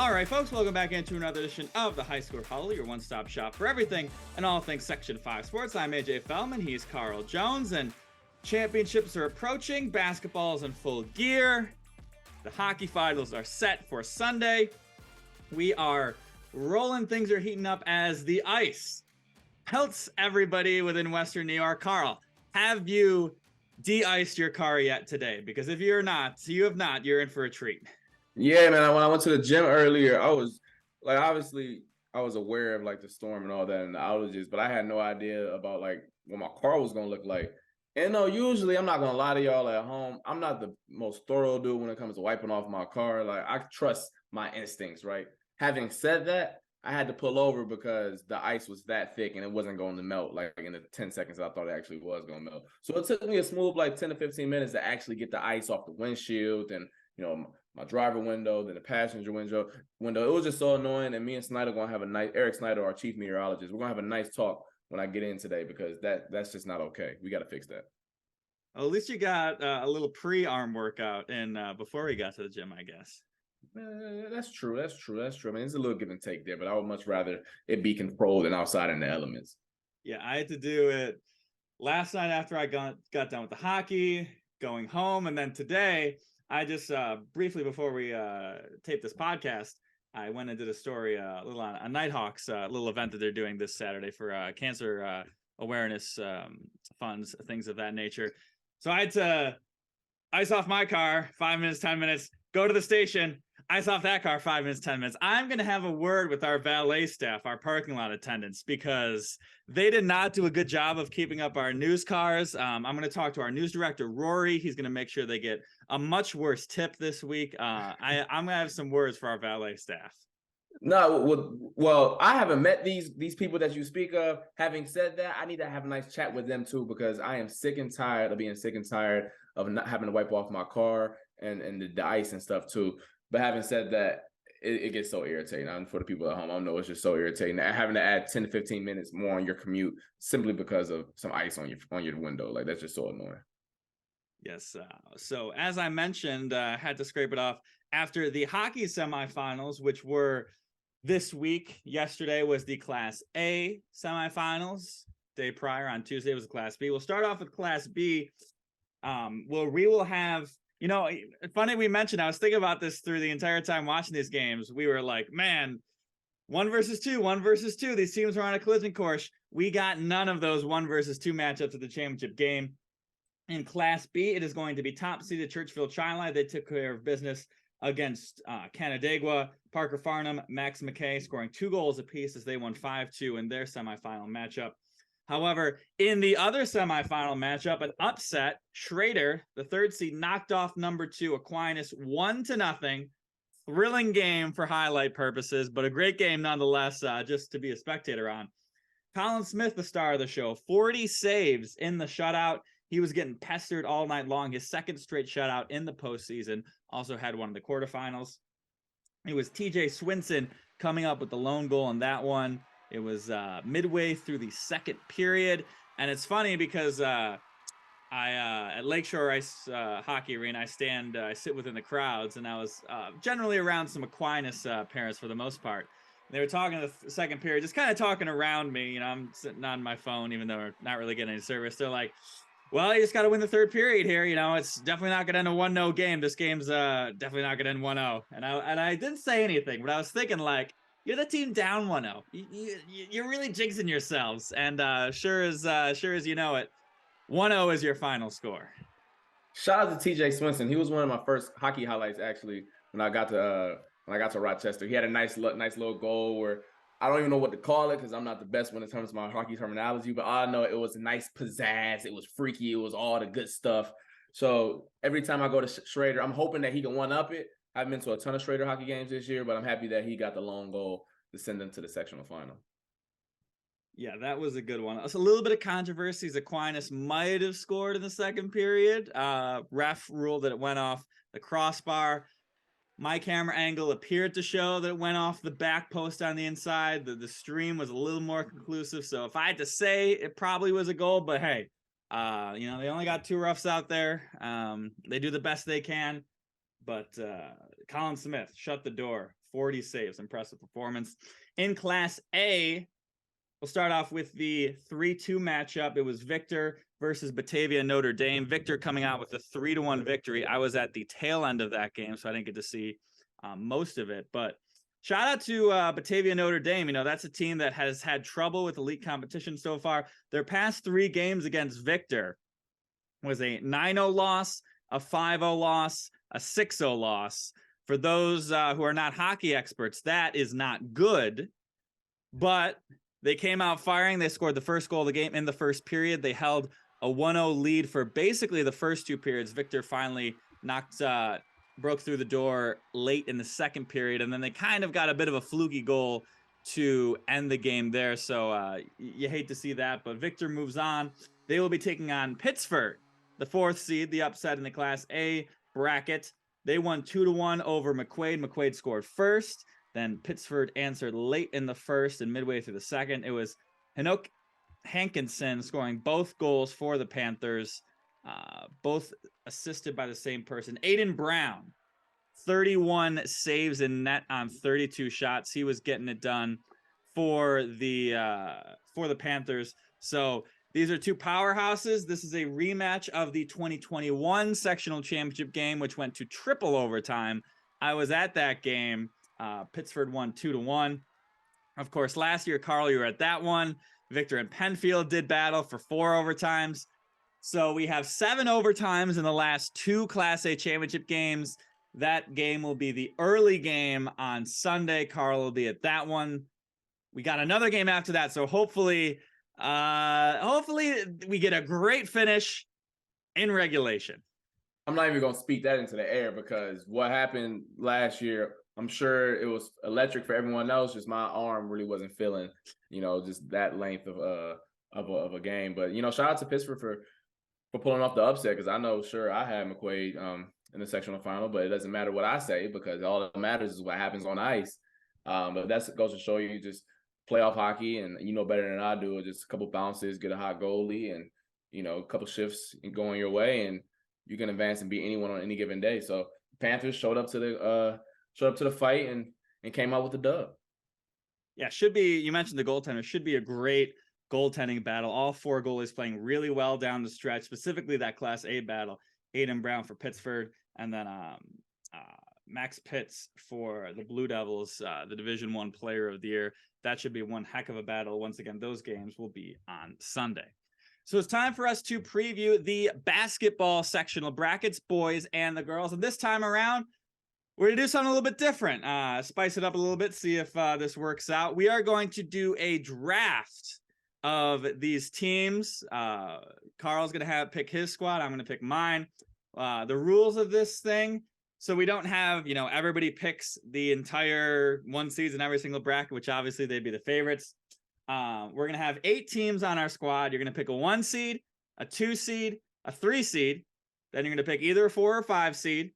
All right, folks, welcome back into another edition of the High School Huddle, your one-stop shop for everything and all things Section 5 sports. I'm AJ Feldman, he's Carl Jones, and championships are approaching. Basketball is in full gear. The hockey finals are set for Sunday. We are rolling. Things are heating up as the ice pelts everybody within Western New York. Carl, have you de-iced your car yet today? Because if you have not, you're in for a treat. Yeah, man. When I went to the gym earlier, I was like, obviously, I was aware of like the storm and all that and the outages, but I had no idea about like what my car was gonna look like. And no, usually I'm not gonna lie to y'all at home. I'm not the most thorough dude when it comes to wiping off my car. Like I trust my instincts, right? Having said that, I had to pull over because the ice was that thick and it wasn't going to melt like in the 10 seconds I thought it actually was going to melt. So it took me a smooth like 10 to 15 minutes to actually get the ice off the windshield and, you know, my driver window, then the passenger window. It was just so annoying. And me and Snyder going to have a nice, Eric Snyder, our chief meteorologist, we're going to have a nice talk when I get in today because that's just not okay. We got to fix that. Well, at least you got a little pre-arm workout in before we got to the gym, I guess. That's true. I mean, it's a little give and take there, but I would much rather it be controlled and outside in the elements. Yeah, I had to do it last night after I got done with the hockey, going home, and then today I just briefly before we taped this podcast, I went and did a story a little on a Nighthawks little event that they're doing this Saturday for cancer awareness funds, things of that nature. So I had to ice off my car 5 minutes, 10 minutes, go to the station, ice off that car 5 minutes, 10 minutes. I'm going to have a word with our valet staff, our parking lot attendants, because they did not do a good job of keeping up our news cars. I'm going to talk to our news director, Rory. He's going to make sure they get a much worse tip this week. I'm going to have some words for our valet staff. No, well, I haven't met these people that you speak of. Having said that, I need to have a nice chat with them too, because I am sick and tired of not having to wipe off my car and the ice and stuff too. But having said that, it gets so irritating. And for the people at home, I know it's just so irritating having to add 10 to 15 minutes more on your commute simply because of some ice on your window. Like that's just so annoying. Yes. So as I mentioned, had to scrape it off after the hockey semifinals, which were this week. Yesterday was the Class A semifinals. Day prior on Tuesday was the Class B. We'll start off with Class B. We will have, you know, funny we mentioned, I was thinking about this through the entire time watching these games. We were like, man, 1 versus 2. These teams were on a collision course. We got none of those 1 versus 2 matchups at the championship game. In Class B, it is going to be top-seeded Churchville-Chili. They took care of business against Canandaigua. Parker Farnham, Max McKay scoring 2 goals apiece as they won 5-2 in their semifinal matchup. However, in the other semifinal matchup, an upset, Schroeder, the 3rd seed, knocked off number 2 Aquinas 1-0. Thrilling game for highlight purposes, but a great game nonetheless, just to be a spectator on. Colin Smith, the star of the show, 40 saves in the shutout. He was getting pestered all night long. His 2nd straight shutout in the postseason. Also had one in the quarterfinals. It was TJ Swinson coming up with the lone goal in that one. It was midway through the 2nd period. And it's funny because I at Lakeshore Ice Hockey Arena, I sit within the crowds, and I was generally around some Aquinas parents for the most part. They were talking in the 2nd period, just kind of talking around me. You know, I'm sitting on my phone, even though we're not really getting any service. They're like, well, you just got to win the 3rd period here. You know, it's definitely not going to end a 1-0 game. This game's definitely not going to end 1-0. And I didn't say anything, but I was thinking, like, you're the team down 1-0. You're really jinxing yourselves. And sure as you know it, 1-0 is your final score. Shout out to TJ Swinson. He was one of my first hockey highlights, actually, when I got to Rochester. He had a nice little goal where I don't even know what to call it because I'm not the best when it comes to my hockey terminology, but all I know it was nice pizzazz. It was freaky. It was all the good stuff. So every time I go to Schroeder, I'm hoping that he can one-up it. I've been to a ton of Schroeder hockey games this year, but I'm happy that he got the lone goal to send them to the sectional final. Yeah, that was a good one. It's a little bit of controversy. Aquinas might have scored in the 2nd period. Ref ruled that it went off the crossbar. My camera angle appeared to show that it went off the back post on the inside. The stream was a little more conclusive. So if I had to say, it probably was a goal. But hey, you know, they only got 2 roughs out there. They do the best they can. But Colin Smith shut the door, 40 saves, impressive performance. In Class A, we'll start off with the 3-2 matchup. It was Victor versus Batavia Notre Dame. Victor coming out with a 3-1 victory. I was at the tail end of that game, so I didn't get to see most of it. But shout out to Batavia Notre Dame. You know, that's a team that has had trouble with elite competition so far. Their past 3 games against Victor was a 9-0 loss, a 5-0 loss, a 6-0 loss. For those who are not hockey experts, that is not good. But they came out firing. They scored the first goal of the game in the first period. They held a 1-0 lead for basically the first 2 periods. Victor finally broke through the door late in the second period, and then they kind of got a bit of a fluky goal to end the game there. So you hate to see that, but Victor moves on. They will be taking on Pittsford, the 4th seed, the upset in the Class A bracket. They won 2-1 over McQuaid. McQuaid scored first. Then Pittsford answered late in the first and midway through the second. It was Hanoch Hankinson scoring both goals for the Panthers, both assisted by the same person. Aiden Brown, 31 saves in net on 32 shots. He was getting it done for the Panthers. So these are 2 powerhouses. This is a rematch of the 2021 sectional championship game, which went to triple overtime. I was at that game. Pittsford won 2-1. Of course, last year, Carl, you were at that one. Victor and Penfield did battle for 4 overtimes. So we have 7 overtimes in the last 2 Class A championship games. That game will be the early game on Sunday. Carl will be at that one. We got another game after that. So hopefully we get a great finish in regulation. I'm not even going to speak that into the air, because what happened last year, I'm sure it was electric for everyone else. Just my arm really wasn't feeling, just that length of a game. But, shout out to Pittsburgh for pulling off the upset, because I know, sure, I had McQuaid in the sectional final, but it doesn't matter what I say, because all that matters is what happens on ice. But that goes to show you just playoff hockey, and better than I do, just a couple bounces, get a hot goalie, and a couple shifts going your way, and you can advance and beat anyone on any given day. So Panthers showed up to the fight and came out with the dub. Yeah, should be. You mentioned the goaltender. Should be a great goaltending battle. All 4 goalies playing really well down the stretch. Specifically, that Class A battle. Aiden Brown for Pittsford, and then Max Pitts for the Blue Devils, the Division I Player of the Year. That should be one heck of a battle. Once again, those games will be on Sunday. So it's time for us to preview the basketball sectional brackets, boys and the girls. And this time around, we're going to do something a little bit different. Spice it up a little bit, see if this works out. We are going to do a draft of these teams. Carl's going to pick his squad. I'm going to pick mine. The rules of this thing, so we don't have, everybody picks the entire 1 season, every single bracket, which obviously they'd be the favorites. We're going to have 8 teams on our squad. You're going to pick a 1 seed, a 2 seed, a 3 seed. Then you're going to pick either a 4 or 5 seed,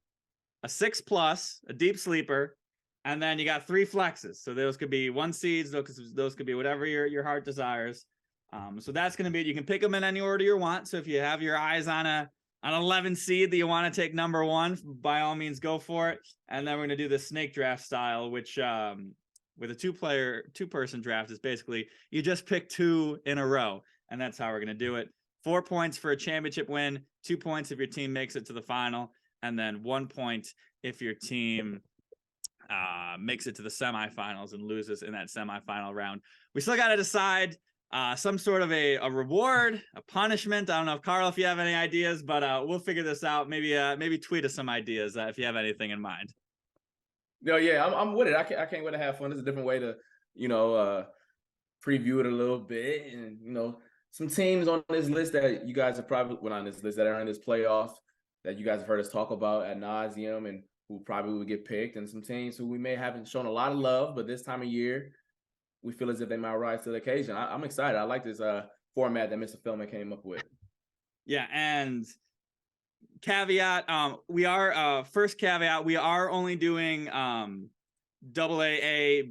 a 6+, a deep sleeper, and then you got 3 flexes. So those could be 1 seeds. Those could be whatever your heart desires. So that's going to be it. You can pick them in any order you want. So if you have your eyes on an 11 seed that you want to take number 1, by all means, go for it. And then we're going to do the snake draft style, which with a 2-person draft is basically you just pick 2 in a row, and that's how we're going to do it. 4 points for a championship win, 2 points if your team makes it to the final, and then 1 point if your team makes it to the semifinals and loses in that semifinal round. We still got to decide some sort of a reward, a punishment. I don't know if Carl, if you have any ideas, but we'll figure this out. Maybe tweet us some ideas if you have anything in mind. No, yeah, I'm with it. I can't wait to have fun. It's a different way to, preview it a little bit, and some teams on this list that you guys have probably on this list that are in this playoff that you guys have heard us talk about ad nauseum, and who probably would get picked, and some teams who we may haven't shown a lot of love, but this time of year we feel as if they might rise to the occasion. I'm excited. I like this format that Mr. Philman came up with. Yeah, and caveat, we are first caveat, we are only doing AA,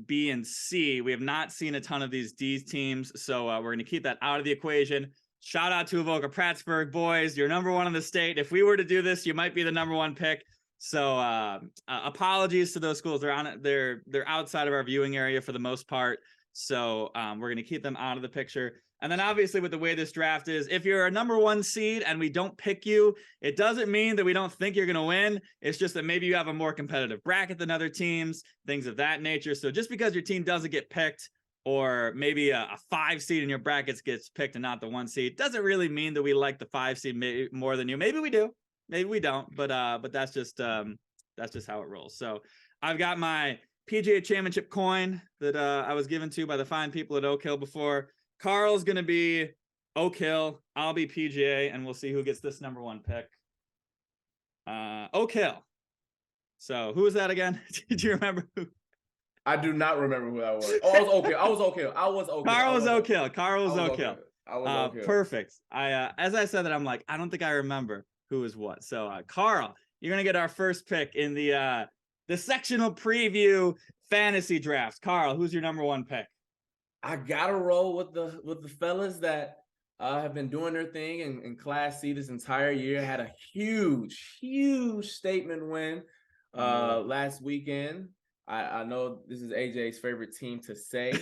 B, and C. We have not seen a ton of these D teams, so we're going to keep that out of the equation. Shout out to Avoca Prattsburgh, boys. You're number 1 in the state. If we were to do this, you might be the number 1 pick. So apologies to those schools. They're outside of our viewing area for the most part. So we're going to keep them out of the picture. And then obviously with the way this draft is, if you're a number 1 seed and we don't pick you, it doesn't mean that we don't think you're going to win. It's just that maybe you have a more competitive bracket than other teams, things of that nature. So just because your team doesn't get picked, or maybe a 5 seed in your brackets gets picked and not the 1 seed, doesn't really mean that we like the 5 seed more than you. Maybe we do, maybe we don't, but that's just how it rolls. So I've got my PGA Championship coin that I was given to by the fine people at Oak Hill before. Carl's going to be Oak Hill. I'll be PGA, and we'll see who gets this number 1 pick. Oak Hill. So who was that again? Did you remember who? I do not remember who that was. Oh, I was Oak Hill. I was Oak Hill. Carl was Oak Hill. Carl was Oak Hill. I was Oak Hill. Perfect. As I said that, I'm like, I don't think I remember who was what. So Carl, you're going to get our first pick in the sectional preview fantasy draft. Carl, who's your number 1 pick? I gotta roll with the fellas that have been doing their thing in Class C this entire year. Had a huge statement win last weekend. I know this is AJ's favorite team to say,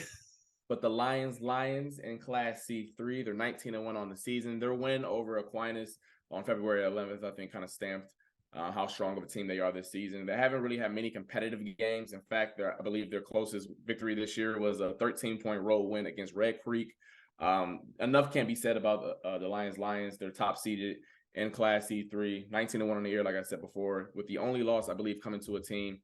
but the Lions in Class C3, they're 19-1 on the season. Their win over Aquinas on February 11th, I think, kind of stamped how strong of a team they are this season. They haven't really had many competitive games. In fact, I believe their closest victory this year was a 13-point road win against Red Creek. Enough can't be said about the Lions. They're top seeded in Class C3, 19-1 on the year, like I said before, with the only loss, I believe, coming to a team,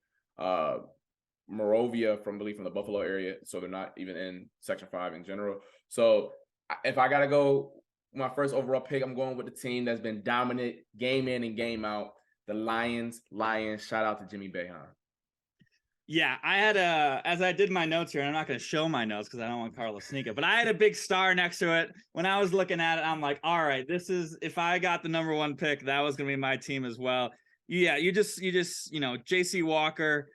Moravia from the Buffalo area. So they're not even in Section 5 in general. So if I got to go my first overall pick, I'm going with the team that's been dominant game in and game out. The Lions. Shout out to Jimmy Boeheim. Yeah, I had as I did my notes here, and I'm not going to show my notes because I don't want Carl to sneak it, but I had a big star next to it. When I was looking at it, I'm like, all right, if I got the number 1 pick, that was going to be my team as well. Yeah, you just JC Walker,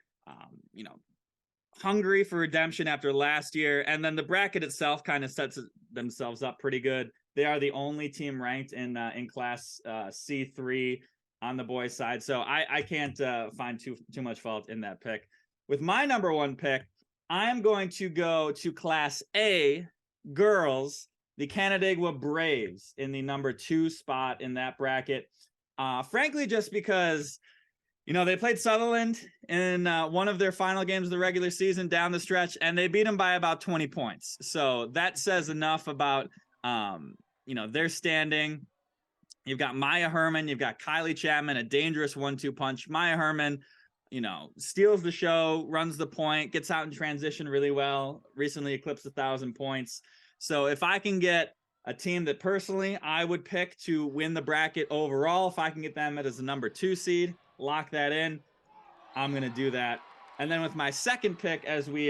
hungry for redemption after last year. And then the bracket itself kind of sets themselves up pretty good. They are the only team ranked in Class C3 on the boys' side. So I can't find too much fault in that pick. With my number 1 pick, I'm going to go to Class A girls, the Canandaigua Braves in the number 2 spot in that bracket. Frankly, just because, they played Sutherland in one of their final games of the regular season down the stretch, and they beat them by about 20 points. So that says enough about, their standing. You've got Maya Herman, you've got Kylie Chapman, a dangerous 1-2 punch. Maya Herman, steals the show, runs the point, gets out in transition really well, recently eclipsed 1,000 points. So if I can get a team that personally I would pick to win the bracket overall, if I can get them as a number 2 seed, lock that in, I'm going to do that. And then with my second pick, as we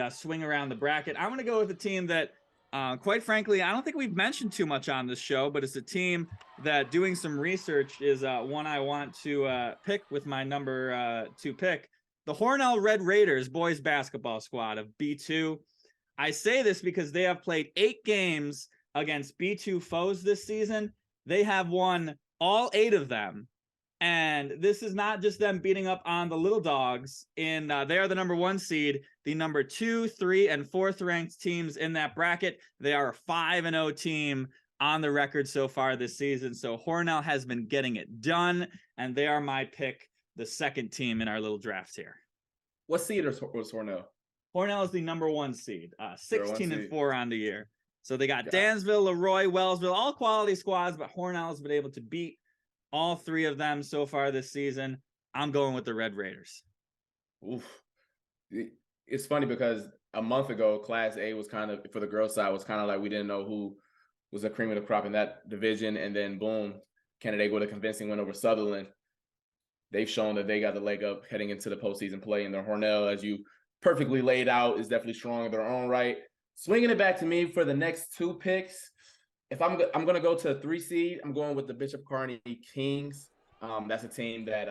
swing around the bracket, I'm going to go with a team that, quite frankly, I don't think we've mentioned too much on this show, but it's a team that, doing some research, is one I want to pick with my number 2 pick. The Hornell Red Raiders boys basketball squad of B2. I say this because they have played 8 games against B2 foes this season. They have won all 8 of them. And this is not just them beating up on the little dogs. They are the number 1 seed, the number 2, 3, and 4th ranked teams in that bracket. They are a 5-0 team on the record so far this season. So Hornell has been getting it done, and they are my pick, the second team in our little draft here. What seed was Hornell? Hornell is the number 1 seed, 16-4 on the year. So they got Dansville, Leroy, Wellsville, all quality squads, but Hornell has been able to beat all 3 of them so far this season. I'm going with the Red Raiders. Oof. It's funny because a month ago, Class A was kind of, for the girls' side, was kind of like we didn't know who was the cream of the crop in that division. And then, boom, Canandaigua with a convincing win over Sutherland. They've shown that they got the leg up heading into the postseason play. And their Hornell, as you perfectly laid out, is definitely strong in their own right. Swinging it back to me for the next 2 picks. If I'm going to go to a 3 seed, I'm going with the Bishop Kearney Kings. That's a team that,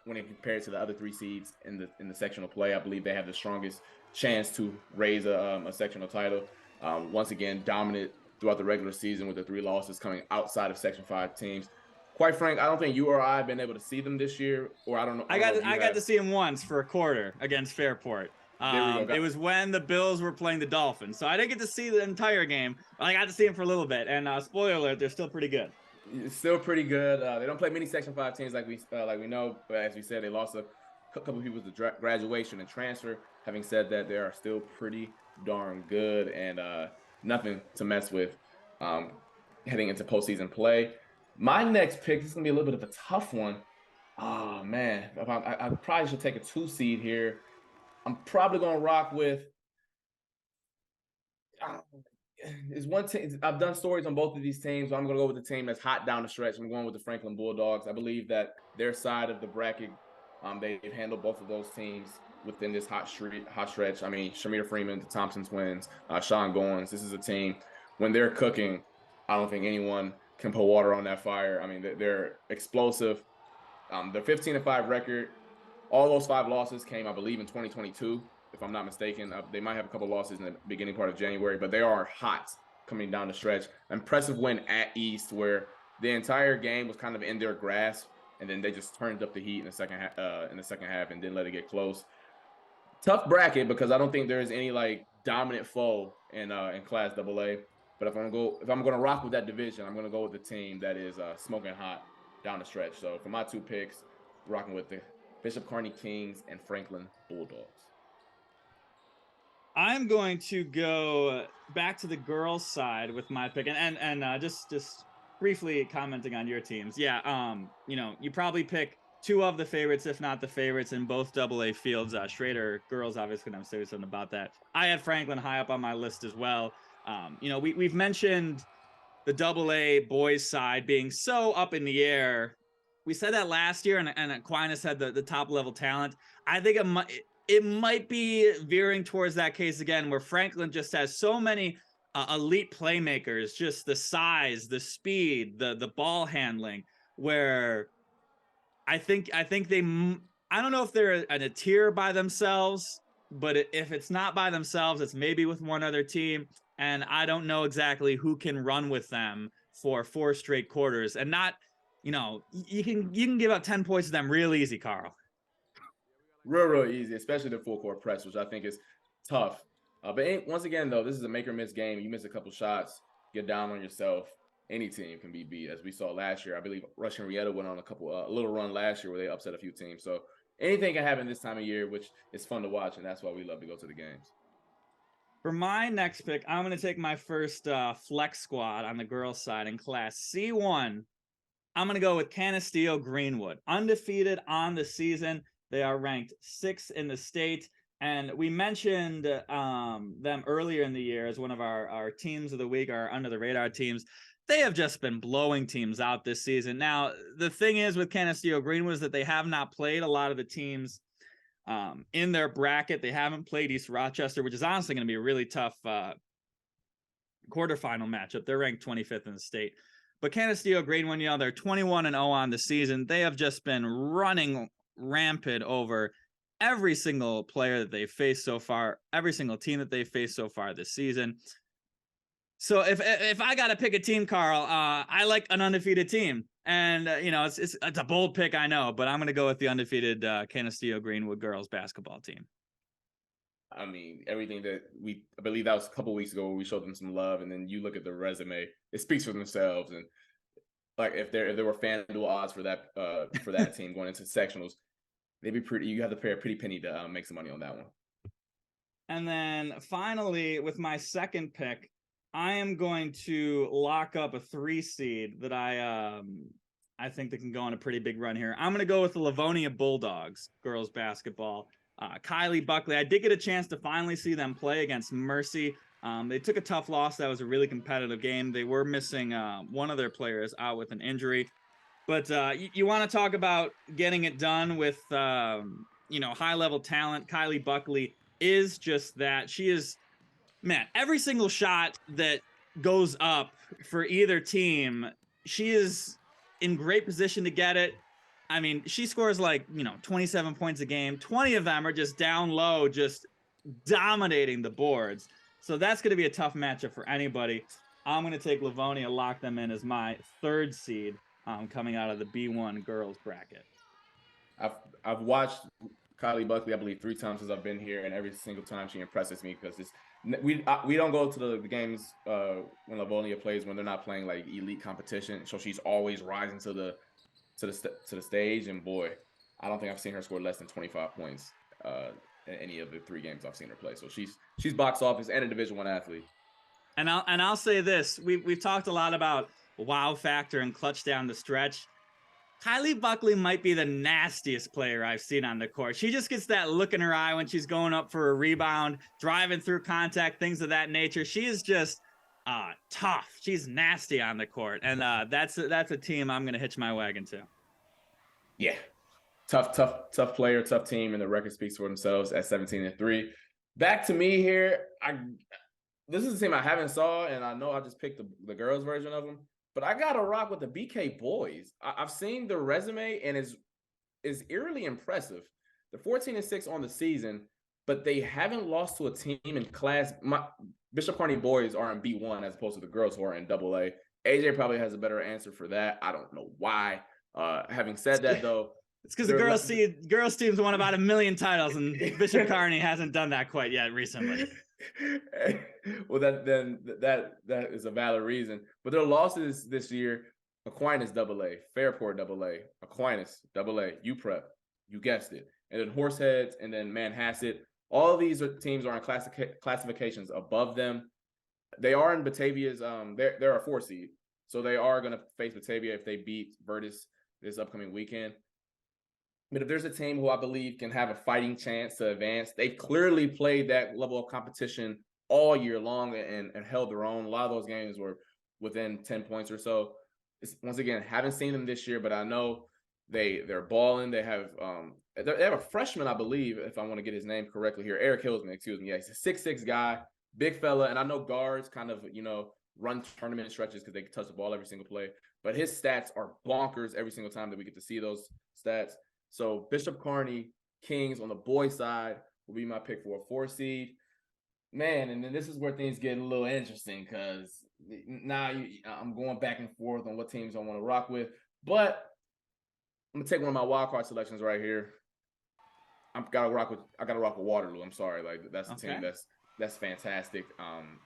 when it compared to the other 3 seeds in the sectional play, I believe they have the strongest chance to raise a sectional title. Once again, dominant throughout the regular season with the 3 losses coming outside of Section 5 teams. quite frank, I don't think you or I have been able to see them this year, or I don't know. I If got you I got have. to see him once for a quarter against Fairport. There we go. It was when the Bills were playing the Dolphins, so I didn't get to see the entire game. But I got to see him for a little bit, and spoiler alert, they're still pretty good. It's still pretty good. They don't play many Section 5 teams like we know, but as we said, they lost a couple of people to graduation and transfer. Having said that, they are still pretty darn good and nothing to mess with heading into postseason play. My next pick, this is gonna be a little bit of a tough one. Oh man, I probably should take a 2 seed here. I'm probably gonna rock with. Is one team. I've done stories on both of these teams. So I'm going to go with the team that's hot down the stretch. I'm going with the Franklin Bulldogs. I believe that their side of the bracket, they've handled both of those teams within this hot stretch. I mean, Shamir Freeman, the Thompson twins, Sean Goins. This is a team when they're cooking. I don't think anyone can put water on that fire. I mean, they're explosive. Their 15-5 record. All those 5 losses came, I believe, in 2022. If I'm not mistaken, they might have a couple losses in the beginning part of January, but they are hot coming down the stretch. Impressive win at East, where the entire game was kind of in their grasp, and then they just turned up the heat in the second half and didn't let it get close. Tough bracket because I don't think there is any like dominant foe in Class AA. But if I'm gonna rock with that division, I'm gonna go with the team that is smoking hot down the stretch. So for my 2 picks, rocking with the Bishop Kearney Kings and Franklin Bulldogs. I'm going to go back to the girls' side with my pick, and just briefly commenting on your teams. Yeah, you probably pick 2 of the favorites, if not the favorites, in both AA fields. Schroeder girls, obviously, going to say something about that. I had Franklin high up on my list as well. We've mentioned the AA boys side being so up in the air. We said that last year, and Aquinas had the top level talent. I think it might be veering towards that case again, where Franklin just has so many elite playmakers, just the size, the speed, the ball handling, where I think they, I don't know if they're in a tier by themselves, but if it's not by themselves, it's maybe with one other team. And I don't know exactly who can run with them for 4 straight quarters and not, you can give up 10 points to them real easy, Carl. Real easy, especially the full court press, which I think is tough. But once again, though, this is a make or miss game. You miss a couple shots, get down on yourself. Any team can be beat, as we saw last year. I believe Rush and Rieta went on a little run last year where they upset a few teams. So anything can happen this time of year, which is fun to watch, and that's why we love to go to the games. For my next pick, I'm going to take my first flex squad on the girls' side in Class C1. I'm going to go with Canisteo Greenwood, undefeated on the season. They are ranked 6th in the state. And we mentioned them earlier in the year as one of our teams of the week, our under the radar teams. They have just been blowing teams out this season. Now, the thing is with Canisteo Greenwood is that they have not played a lot of the teams in their bracket. They haven't played East Rochester, which is honestly going to be a really tough quarterfinal matchup. They're ranked 25th in the state. But Canisteo Greenwood, they're 21-0 on the season. They have just been running rampant over every single player that they've faced so far, every single team that they've faced so far this season. So if I got to pick a team, Carl, I like an undefeated team. And, it's a bold pick, I know, but I'm going to go with the undefeated Canisteo Greenwood girls basketball team. I mean, everything that I believe that was a couple weeks ago where we showed them some love, and then you look at the resume, it speaks for themselves. And like if there were FanDuel odds for that team going into sectionals, they'd be pretty. You have to pay a pretty penny to make some money on that one. And then finally, with my second pick, I am going to lock up a 3 seed that I think they can go on a pretty big run here. I'm going to go with the Livonia Bulldogs girls basketball. Kylie Buckley, I did get a chance to finally see them play against Mercy. They took a tough loss. That was a really competitive game. They were missing one of their players out with an injury. But you want to talk about getting it done with, high-level talent. Kylie Buckley is just that. She is, man, every single shot that goes up for either team, she is in great position to get it. I mean, she scores 27 points a game. 20 of them are just down low, just dominating the boards. So that's going to be a tough matchup for anybody. I'm going to take Livonia, lock them in as my 3rd seed. coming out of the B1 girls bracket. I've watched Kylie Buckley, I believe, 3 times since I've been here, and every single time she impresses me because we don't go to the games when Livonia plays when they're not playing like elite competition. So she's always rising to the stage, and boy, I don't think I've seen her score less than 25 points in any of the 3 games I've seen her play. So she's box office and a Division I athlete. And I'll say this: we've talked a lot about wow factor and clutch down the stretch. Kylie Buckley might be the nastiest player I've seen on the court. She just gets that look in her eye when she's going up for a rebound, driving through contact, things of that nature. She is just tough. She's nasty on the court, and that's a team I'm going to hitch my wagon to. Yeah, tough player, tough team, and the record speaks for themselves at 17-3. Back to me here. This is a team I haven't saw, and I know I just picked the girls' version of them. But I gotta rock with the BK boys. I've seen the resume and is eerily impressive. They're 14-6 on the season, but they haven't lost to a team in class. Bishop Kearney boys are in B1 as opposed to the girls who are in AA. AJ probably has a better answer for that. I don't know why. Having said that, though, it's because the girls team's won about 1 million titles, and Bishop Kearney hasn't done that quite yet recently. Well, that is a valid reason. But their losses this year: Aquinas AA, Fairport AA, Aquinas AA, UPrep, you guessed it, and then Horseheads, and then Manhasset. All of these teams are in classifications above them. They are in Batavia's. They're a 4 seed, so they are going to face Batavia if they beat Virtus this upcoming weekend. But if there's a team who I believe can have a fighting chance to advance, they've clearly played that level of competition all year long and held their own. A lot of those games were within 10 points or so. Once again, haven't seen them this year, but I know they're balling. They have a freshman, I believe, if I want to get his name correctly here, Eric Hillsman, excuse me. Yeah, he's a 6'6" guy, big fella, and I know guards kind of run tournament stretches because they can touch the ball every single play. But his stats are bonkers every single time that we get to see those stats. So Bishop Kearney Kings on the boys' side will be my pick for a 4 seed. Man, and then this is where things get a little interesting because now I'm going back and forth on what teams I want to rock with. But I'm gonna take one of my wild card selections right here. I gotta rock with Waterloo. I'm sorry, like that's a team that's fantastic.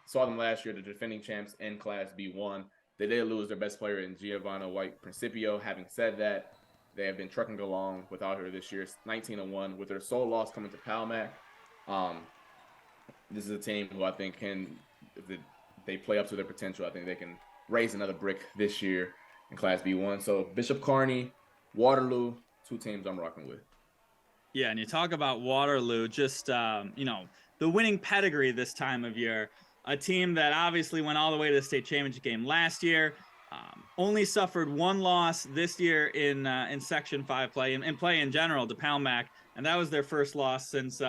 Saw them last year, the defending champs in Class B1. They did lose their best player in Giovanna White Principio. Having said that, they have been trucking along without her this year. It's 19-1 with their sole loss coming to Palmac. This is a team who I think if they play up to their potential, I think they can raise another brick this year in Class B1. So Bishop Kearney, Waterloo, 2 teams I'm rocking with. Yeah, and you talk about Waterloo, just the winning pedigree this time of year. A team that obviously went all the way to the state championship game last year. Only suffered 1 loss this year in Section 5 play and play in general to Palmac, and that was their first loss since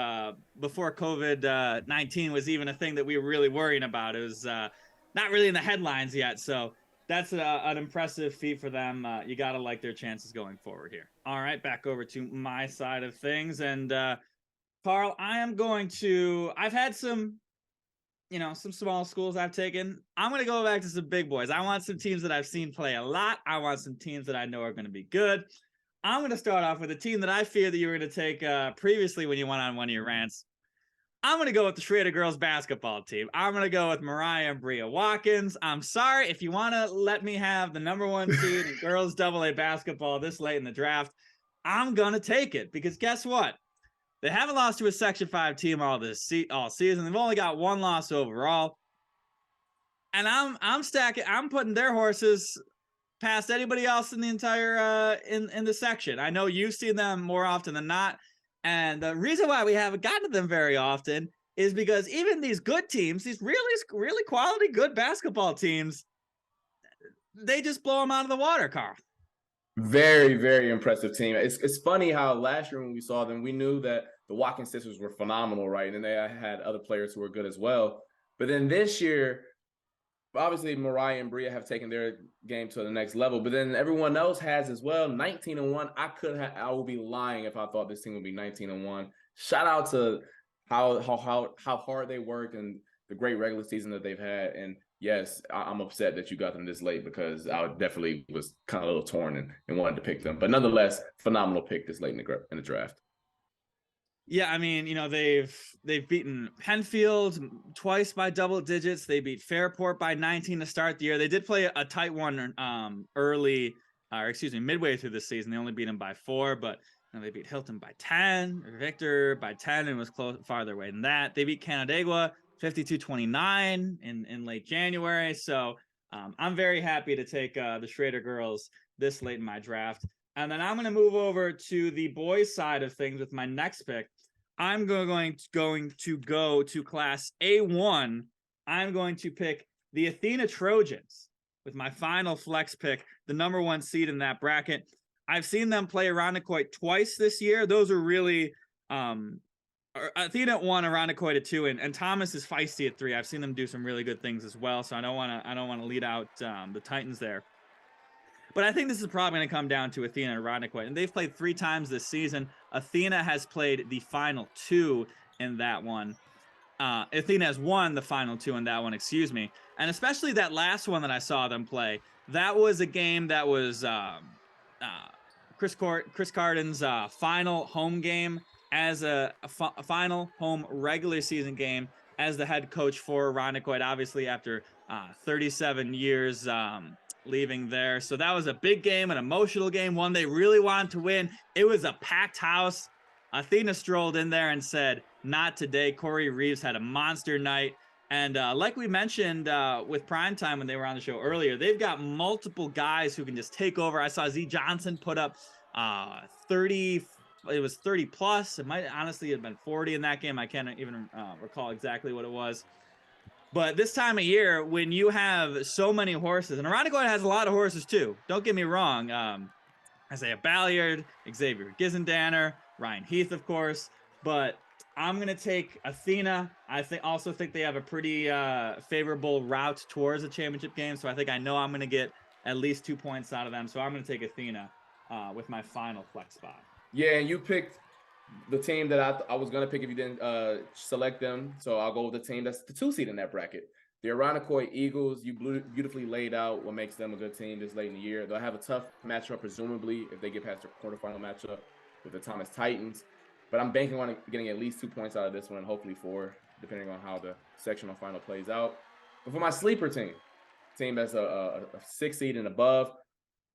before COVID-19 was even a thing that we were really worrying about. It was not really in the headlines yet, so that's an impressive feat for them. You got to like their chances going forward here. All right, back over to my side of things, and Carl, I've had some small schools I've taken. I'm going to go back to some big boys. I want some teams that I've seen play a lot. I want some teams that I know are going to be good. I'm going to start off with a team that I fear that you were going to take previously when you went on one of your rants. I'm going to go with the Schroeder girls basketball team. I'm going to go with Mariah and Bria Watkins. I'm sorry, if you want to let me have the #1 seed in girls AA basketball this late in the draft, I'm going to take it because guess what? They haven't lost to a Section 5 team all season. They've only got 1 loss overall. And I'm putting their horses past anybody else in the entire in the section. I know you've seen them more often than not. And the reason why we haven't gotten to them very often is because even these good teams, these really quality good basketball teams, they just blow them out of the water, Carl. Very, very impressive team. It's funny how last year when we saw them, we knew that the Watkins sisters were phenomenal, right? And they had other players who were good as well. But then this year, obviously Mariah and Bria have taken their game to the next level, but then everyone else has as well. 19-1. I would be lying if I thought this team would be 19-1. Shout out to how hard they worked and the great regular season that they've had. And yes, I'm upset that you got them this late because I definitely was kind of a little torn and wanted to pick them. But nonetheless, phenomenal pick this late in the draft. Yeah, I mean, they've beaten Penfield twice by double digits. They beat Fairport by 19 to start the year. They did play a tight one midway through the season. They only beat them by 4, but they beat Hilton by 10, Victor by 10, and was farther away than that. They beat Canandaigua 52-29 in late January. So I'm very happy to take the Schroeder girls this late in my draft. And then I'm going to move over to the boys' side of things with my next pick. I'm going to go to Class A1. I'm going to pick the Athena Trojans with my final flex pick, the number 1 seed in that bracket. I've seen them play Irondequoit twice this year. Those are really Athena at 1, Irondequoit at 2, and Thomas is feisty at 3. I've seen them do some really good things as well. So I don't want to lead out the Titans there. But I think this is probably going to come down to Athena and Irondequoit. And they've played 3 times this season. Athena has played the final 2 in that one. Athena has won the final 2 in that one, excuse me. And especially that last one that I saw them play, that was a game that was Chris Carden's final home game as a final home regular season game as the head coach for Irondequoit, obviously after 37 years leaving there. So that was a big game, an emotional game, one they really wanted to win. It was a packed house. Athena strolled in there and said, "Not today." Corey Reeves had a monster night. And like we mentioned with Primetime when they were on the show earlier, they've got multiple guys who can just take over. I saw Z Johnson put up 30. It was 30 plus. It might honestly have been 40 in that game. I can't even recall exactly what it was. But this time of year, when you have so many horses, and Irondequoit has a lot of horses too. Don't get me wrong. Isaiah Balliard, Xavier Gizendanner, Ryan Heath, of course. But I'm going to take Athena. I also think they have a pretty favorable route towards the championship game. So I know I'm going to get at least 2 points out of them. So I'm going to take Athena with my final flex spot. Yeah, and you picked the team that I was going to pick if you didn't select them. So I'll go with the team that's the 2 seed in that bracket. The Irondequoit Eagles, you beautifully laid out what makes them a good team this late in the year. They'll have a tough matchup, presumably, if they get past their quarterfinal matchup with the Thomas Titans. But I'm banking on getting at least 2 points out of this one, hopefully 4, depending on how the sectional final plays out. But for my sleeper team that's a 6 seed and above,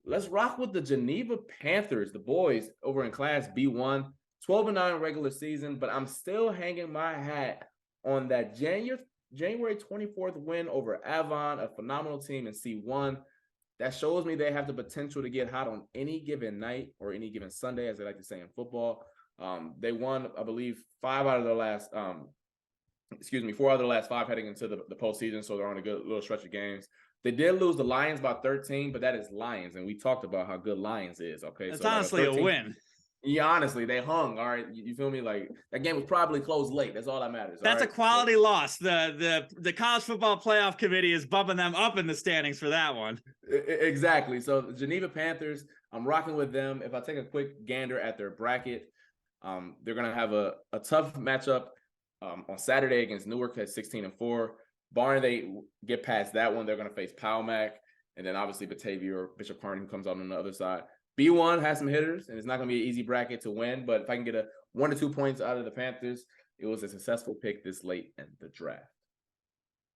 let's rock with the Geneva Panthers, the boys over in Class B1. 12-9 regular season, but I'm still hanging my hat on that January 24th win over Avon, a phenomenal team in C1. That shows me they have the potential to get hot on any given night or any given Sunday, as they like to say in football. They won, I believe, 4 out of the last 5 heading into the postseason, so they're on a good little stretch of games. They did lose the Lions by 13, but that is Lions, and we talked about how good Lions is. Okay, it's honestly a win. Yeah, honestly, they hung. All right, you feel me? Like that game was probably closed late. That's all that matters. That's a quality loss. The college football playoff committee is bumping them up in the standings for that one. Exactly. So the Geneva Panthers, I'm rocking with them. If I take a quick gander at their bracket, they're gonna have a tough matchup on Saturday against Newark at 16-4. Barring they get past that one, they're gonna face Powmac, and then obviously Batavia or Bishop Kearney, who comes out on the other side. B1 has some hitters, and it's not going to be an easy bracket to win. But if I can get 1 to 2 points out of the Panthers, it was a successful pick this late in the draft.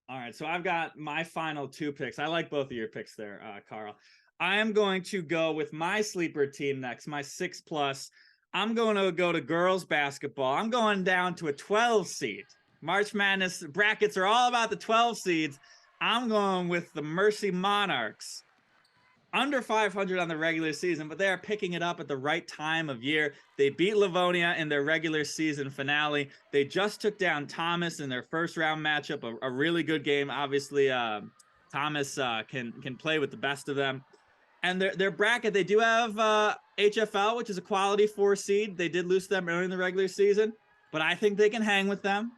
All right, so I've got my final 2 picks. I like both of your picks there, Carl. I am going to go with my sleeper team next, my 6+. I'm going to go to girls basketball. I'm going down to a 12 seed. March Madness brackets are all about the 12 seeds. I'm going with the Mercy Monarchs. Under 500 on the regular season, but they are picking it up at the right time of year. They beat Livonia in their regular season finale. They just took down Thomas in their first round matchup, a really good game. Obviously, Thomas can play with the best of them. And their bracket, they do have HFL, which is a quality 4 seed. They did lose them early in the regular season, but I think they can hang with them.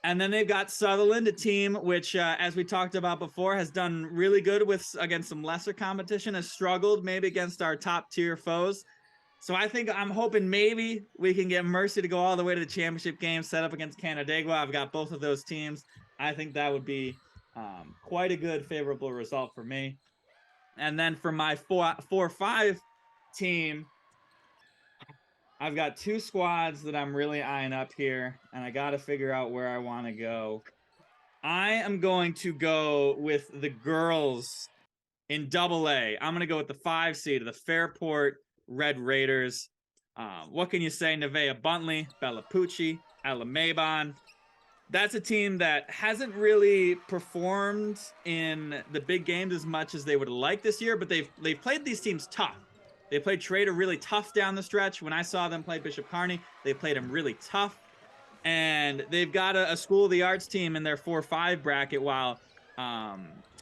And then they've got Sutherland, a team which, as we talked about before, has done really good against some lesser competition, has struggled maybe against our top tier foes. So I'm hoping maybe we can get Mercy to go all the way to the championship game, set up against Canandaigua. I've got both of those teams. I think that would be Quite a good favorable result for me. And then for my 4-5 team, I've got two squads that I'm really eyeing up here, and I got to figure out where I want to go. I am going to go with the girls in AA. I'm going to go with the 5 seed of the Fairport Red Raiders. What can you say? Nevaeh Buntley, Bella Pucci, Ella Mabon. That's a team that hasn't really performed in the big games as much as they would like this year, but they've played these teams tough. They played Schroeder really tough down the stretch. When I saw them play Bishop Kearney, they played them really tough. And they've got a School of the Arts team in their 4-5 bracket, while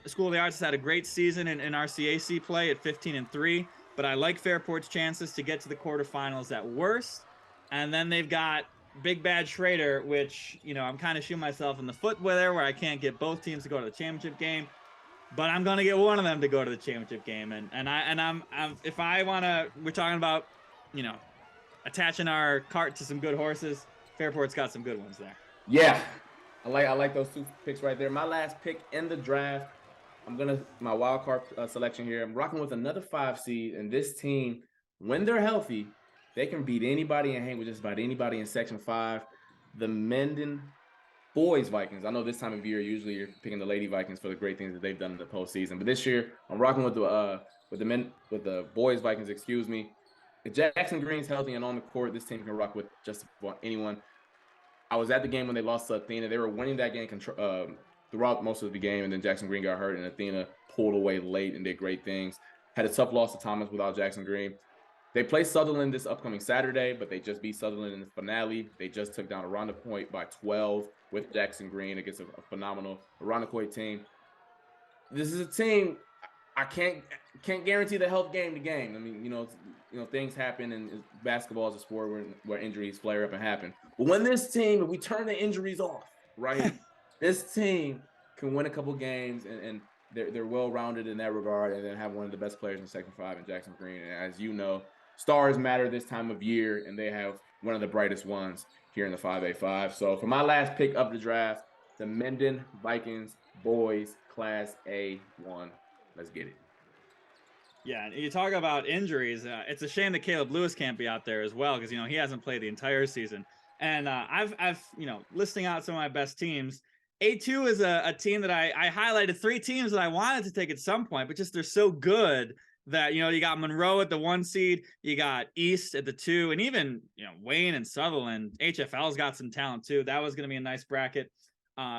School of the Arts has had a great season in RCAC play at 15-3. But I like Fairport's chances to get to the quarterfinals at worst. And then they've got Big Bad Schrader, which, I'm kind of shooting myself in the foot with there, where I can't get both teams to go to the championship game. But I'm gonna get one of them to go to the championship game, and I'm if I wanna, we're talking about, attaching our cart to some good horses. Fairport's got some good ones there. Yeah, I like those 2 picks right there. My last pick in the draft, my wild card selection here. I'm rocking with another 5 seed, and this team, when they're healthy, they can beat anybody and hang with just about anybody in Section 5. The Menden boys Vikings. I know this time of year usually you're picking the Lady Vikings for the great things that they've done in the postseason, but this year I'm rocking with the boys Vikings. Excuse me. If Jackson Green's healthy and on the court, this team can rock with just about anyone. I was at the game when they lost to Athena. They were winning that game throughout most of the game, and then Jackson Green got hurt, and Athena pulled away late and did great things. Had a tough loss to Thomas without Jackson Green. They play Sutherland this upcoming Saturday, but they just beat Sutherland in the finale. They just took down Arundecoit by 12 with Jackson Green against a phenomenal Arundecoit team. This is a team I can't guarantee the health game to game. I mean, things happen, and basketball is a sport where injuries flare up and happen. But when this team, if we turn the injuries off, right, this team can win a couple games, and they're well-rounded in that regard, and then have one of the best players in Section 5 in Jackson Green. And as you know, stars matter this time of year, and they have one of the brightest ones here in the 5A5. So for my last pick of the draft, the Menden Vikings boys Class A1. Let's get it. Yeah, and you talk about injuries. It's a shame that Caleb Lewis can't be out there as well, because he hasn't played the entire season. And I've listing out some of my best teams. A2 is a team that I highlighted 3 teams that I wanted to take at some point, but just they're so good that you got Monroe at the 1 seed, you got East at the 2, and even Wayne and Sutherland. HFL's got some talent too. That was going to be a nice bracket.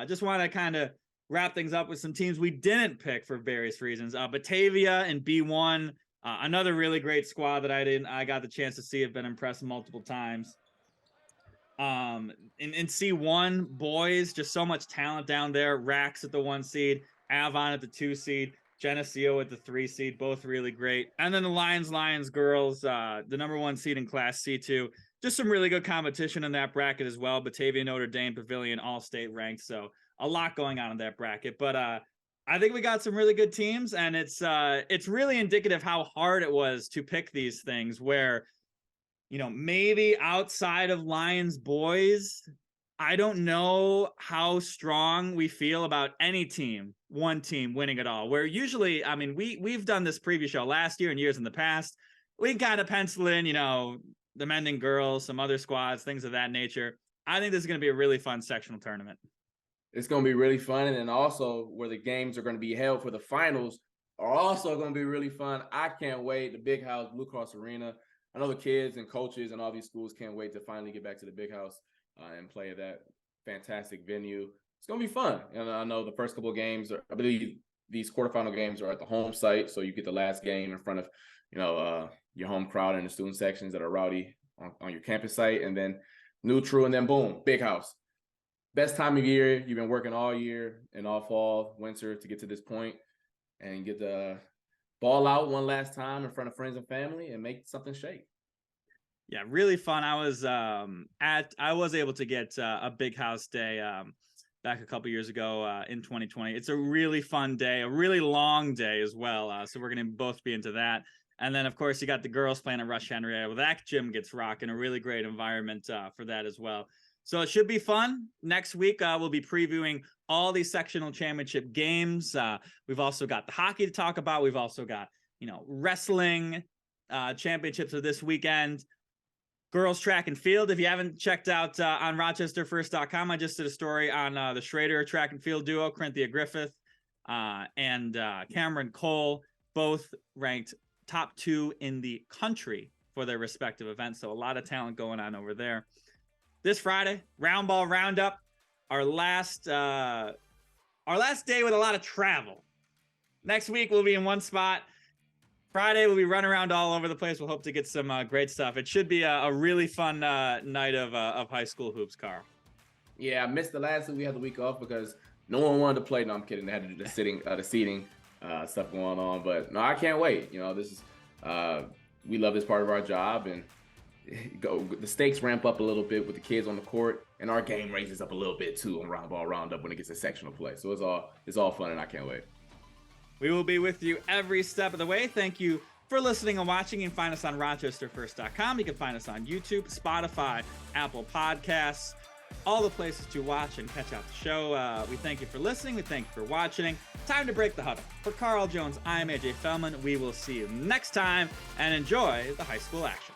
Just want to kind of wrap things up with some teams we didn't pick for various reasons. Batavia and B1, another really great squad that I got the chance to see. Have been impressed multiple times. In C1 boys, just so much talent down there. Rax at the 1 seed, Avon at the 2 seed, Geneseo at the 3 seed, both really great. And then the Lions girls, the number 1 seed in Class C2. Just some really good competition in that bracket as well. Batavia, Notre Dame, Pavilion, all state ranked. So a lot going on in that bracket. But I think we got some really good teams, and it's really indicative how hard it was to pick these things, where maybe outside of Lions boys, I don't know how strong we feel about any team, one team winning it all. Where usually, I mean, we've done this preview show last year and years in the past. We can kind of pencil in, the Menden girls, some other squads, things of that nature. I think this is going to be a really fun sectional tournament. It's going to be really fun, and then also where the games are going to be held for the finals are also going to be really fun. I can't wait. The Big House, Blue Cross Arena. I know the kids and coaches and all these schools can't wait to finally get back to the Big House and play at that fantastic venue. It's going to be fun. And I know the first couple of games, I believe these quarterfinal games are at the home site, so you get the last game in front of, your home crowd and the student sections that are rowdy on your campus site, and then neutral, and then boom, Big House. Best time of year. You've been working all year and all fall, winter to get to this point and get the ball out one last time in front of friends and family and make something shake. Yeah, really fun. I was able to get a Big House day back a couple years ago in 2020. It's a really fun day, a really long day as well. So we're going to both be into that. And then, of course, you got the girls playing at Rush Henrietta. Well, that gym gets rocking, a really great environment for that as well. So it should be fun. Next week, we'll be previewing all these sectional championship games. We've also got the hockey to talk about. We've also got, wrestling championships of this weekend. Girls track and field. If you haven't checked out on RochesterFirst.com, I just did a story on the Schroeder track and field duo, Corinthia Griffith and Cameron Cole, both ranked top 2 in the country for their respective events. So a lot of talent going on over there. This Friday, Round Ball Roundup, our last day with a lot of travel. Next week, we'll be in one spot. Friday, we'll be running around all over the place. We'll hope to get some great stuff. It should be a really fun night of high school hoops, Carl. Yeah, I missed the last week. We had the week off because no one wanted to play. No, I'm kidding. They had to do the seating stuff going on. But no, I can't wait. This is we love this part of our job, and the stakes ramp up a little bit with the kids on the court, and our game raises up a little bit too on Round Ball Roundup when it gets to sectional play. So it's all fun, and I can't wait. We will be with you every step of the way. Thank you for listening and watching. You can find us on RochesterFirst.com. You can find us on YouTube, Spotify, Apple Podcasts, all the places to watch and catch out the show. We thank you for listening. We thank you for watching. Time to break the huddle. For Carl Jones, I am AJ Feldman. We will see you next time, and enjoy the high school action.